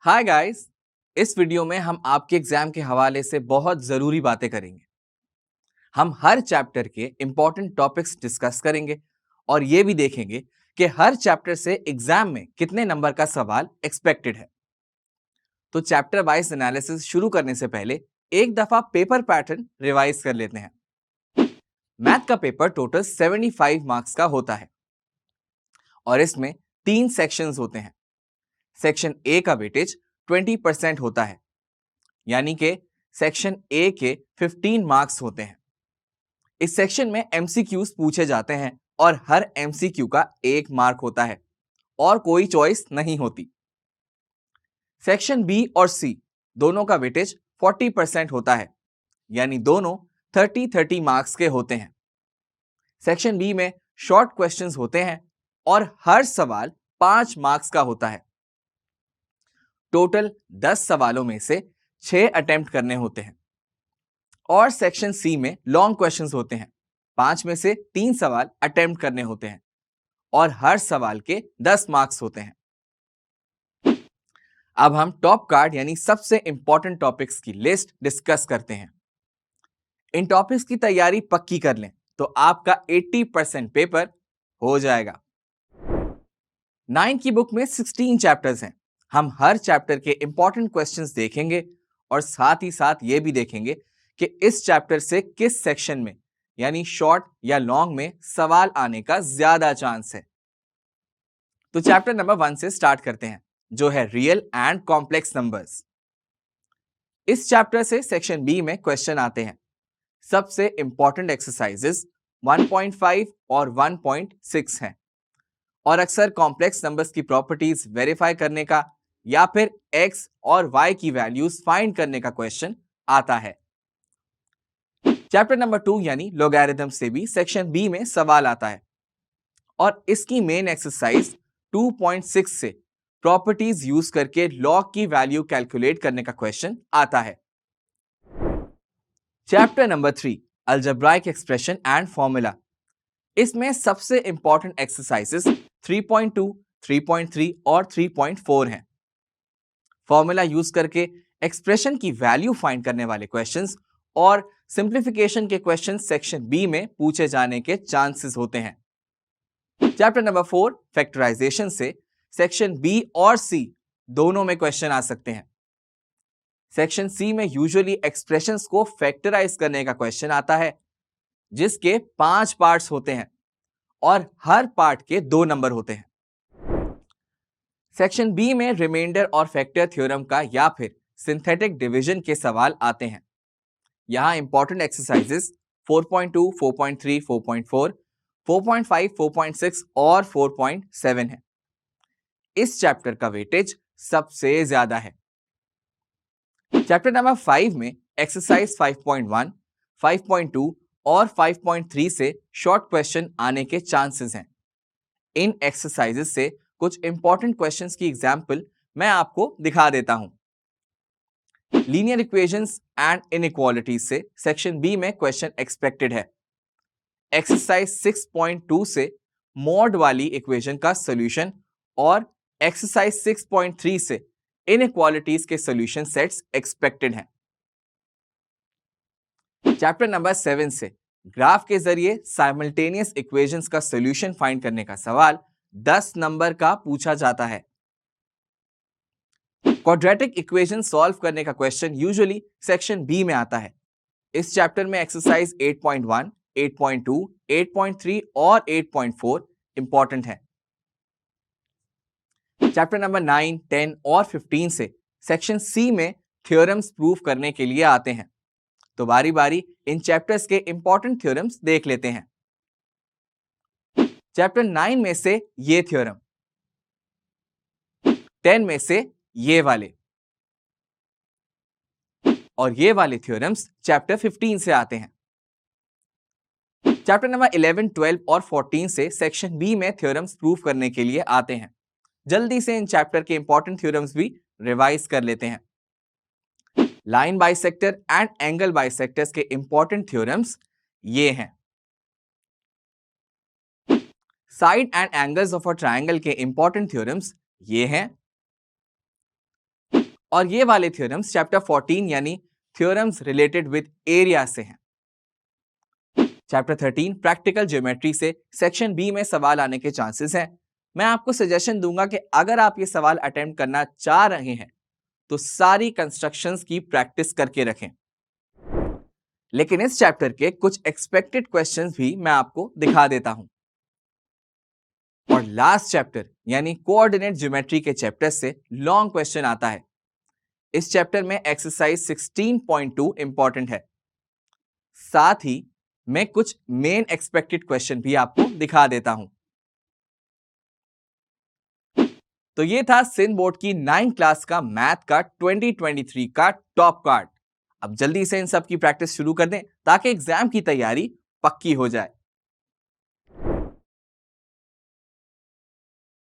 Hi guys. इस video में हम आपके एग्जाम के हवाले से बहुत जरूरी बातें करेंगे। हम हर चैप्टर के इंपॉर्टेंट टॉपिक्स डिस्कस करेंगे और ये भी देखेंगे कि हर चैप्टर से एग्जाम में कितने नंबर का सवाल एक्सपेक्टेड है। तो चैप्टर वाइज एनालिसिस शुरू करने से पहले एक दफा पेपर पैटर्न रिवाइज कर लेते हैं। मैथ का पेपर टोटल 75 मार्क्स का होता है और इसमें 3 सेक्शंस होते हैं। सेक्शन ए का वेटेज 20% होता है, यानी कि सेक्शन ए के 15 मार्क्स होते हैं। इस सेक्शन में एमसीक्यूज पूछे जाते हैं और हर एमसीक्यू का 1 मार्क होता है और कोई चॉइस नहीं होती। सेक्शन बी और सी दोनों का वेटेज 40% होता है, यानी दोनों 30-30 मार्क्स के होते हैं। सेक्शन बी में शॉर्ट क्वेश्चंस होते हैं और हर सवाल 5 मार्क्स का होता है। टोटल 10 सवालों में से 6 अटेम्प्ट करने होते हैं। और सेक्शन सी में लॉन्ग क्वेश्चंस होते हैं। 5 में से 3 सवाल अटेम्प्ट करने होते हैं और हर सवाल के 10 मार्क्स होते हैं। अब हम टॉप कार्ड यानी सबसे इंपॉर्टेंट टॉपिक्स की लिस्ट डिस्कस करते हैं। इन टॉपिक्स की तैयारी पक्की कर लें तो आपका 80% पेपर हो जाएगा। 9 की बुक में 16 चैप्टर्स हैं। हम हर चैप्टर के इंपॉर्टेंट क्वेश्चंस देखेंगे और साथ ही साथ ये भी देखेंगे कि इस चैप्टर से किस सेक्शन में यानी शॉर्ट या लॉन्ग में सवाल आने का ज्यादा चांस है। तो चैप्टर नंबर 1 से स्टार्ट करते हैं, जो है रियल एंड कॉम्प्लेक्स नंबर्स। इस चैप्टर से सेक्शन बी में क्वेश्चन आते हैं। सबसे इंपॉर्टेंट एक्सरसाइजेस 1.5 और 1.6 हैं और अक्सर कॉम्प्लेक्स नंबर्स की प्रॉपर्टीज वेरीफाई करने का या फिर x और y की वैल्यूज फाइंड करने का क्वेश्चन आता है। चैप्टर नंबर 2 यानी लॉगरिथम से भी सेक्शन बी में सवाल आता है और इसकी मेन एक्सरसाइज 2.6 से प्रॉपर्टीज यूज करके लॉग की वैल्यू कैलकुलेट करने का क्वेश्चन आता है। Chapter number 3 algebraic expression and formula. इसमें सबसे इंपॉर्टेंट एक्सरसाइजेस 3.2, 3.3 और 3.4 हैं। फॉर्मूला यूज करके एक्सप्रेशन की वैल्यू फाइंड करने वाले क्वेश्चंस और सिंप्लीफिकेशन के क्वेश्चन सेक्शन बी में पूछे जाने के चांसेस होते हैं। चैप्टर नंबर 4 फैक्टराइजेशन से सेक्शन बी और सी दोनों में क्वेश्चन आ सकते हैं। सेक्शन सी में यूजुअली एक्सप्रेशंस को फैक्टराइज करने का क्वेश्चन आता है, जिसके 5 पार्ट्स होते हैं और हर पार्ट के 2 नंबर होते हैं। सेक्शन बी में रिमाइंडर और फैक्टर थ्योरम का या फिर सिंथेटिक डिवीजन के सवाल आते हैं। यहां इंपॉर्टेंट एक्सरसाइजेस 4.2, 4.3, 4.4, 4.5, 4.6 और 4.7 है। इस चैप्टर का वेटेज सबसे ज्यादा है। चैप्टर नंबर 5 में एक्सरसाइज 5.1, 5.2 और 5.3 से शॉर्ट क्वेश्चन आने के चांसेस हैं। इन एक्सरसाइजेस से कुछ इंपॉर्टेंट क्वेश्चंस की एग्जांपल मैं आपको दिखा देता हूं। लीनियर इक्वेशंस एंड इनइक्वालिटीज से सेक्शन बी में क्वेश्चन एक्सपेक्टेड है। एक्सरसाइज 6.2 से मॉड वाली इक्वेशन का सॉल्यूशन और एक्सरसाइज 6.3 से इनइक्वालिटीज के सॉल्यूशन सेट्स एक्सपेक्टेड हैं। चैप्टर नंबर 7 से ग्राफ के जरिए साइमल्टेनियस इक्वेशंस का सॉल्यूशन फाइंड करने का सवाल 10 नंबर का पूछा जाता है। क्वाड्रेटिक इक्वेशन सॉल्व करने का क्वेश्चन यूजुअली सेक्शन बी में आता है। इस चैप्टर में एक्सरसाइज 8.1, 8.2, 8.3 और 8.4 इंपॉर्टेंट है। चैप्टर नंबर 9, 10 और 15 से सेक्शन सी में थ्योरम्स प्रूव करने के लिए आते हैं। तो बारी बारी इन चैप्टर्स के इंपॉर्टेंट थ्योरम्स देख लेते हैं। चैप्टर 9 में से ये थ्योरम, 10 में से ये वाले और ये वाले थ्योरम्स चैप्टर 15 से आते हैं। चैप्टर नंबर 11, 12 और 14 से सेक्शन बी में थ्योरम्स प्रूव करने के लिए आते हैं। जल्दी से इन चैप्टर के इंपॉर्टेंट थ्योरम्स भी रिवाइज कर लेते हैं। Line bisector and angle bisectors के इंपॉर्टेंट थ्योरम्स ये हैं। Side and angles of a triangle के इंपॉर्टेंट थ्योरम्स ये हैं। और ये वाले थ्योरम्स चैप्टर 14 यानी थ्योरम्स रिलेटेड विद एरिया से हैं। चैप्टर 13 प्रैक्टिकल ज्योमेट्री से सेक्शन बी में सवाल आने के चांसेस हैं। मैं आपको सजेशन दूंगा कि अगर आप ये सवाल अटेम्प्ट करना चाह रहे हैं तो सारी कंस्ट्रक्शंस की प्रैक्टिस करके रखें। लेकिन इस चैप्टर के कुछ एक्सपेक्टेड क्वेश्चंस भी मैं आपको दिखा देता हूं। और लास्ट चैप्टर यानी कोऑर्डिनेट ज्योमेट्री के चैप्टर से लॉन्ग क्वेश्चन आता है। इस चैप्टर में एक्सरसाइज 16.2 इंपॉर्टेंट है। साथ ही मैं कुछ मेन एक्सपेक्टेड क्वेश्चन भी आपको दिखा देता हूं। तो ये था सिंध बोर्ड की 9th क्लास का मैथ का 2023 का टॉप कार्ड। अब जल्दी से इन सब की प्रैक्टिस शुरू कर दें ताकि एग्जाम की तैयारी पक्की हो जाए।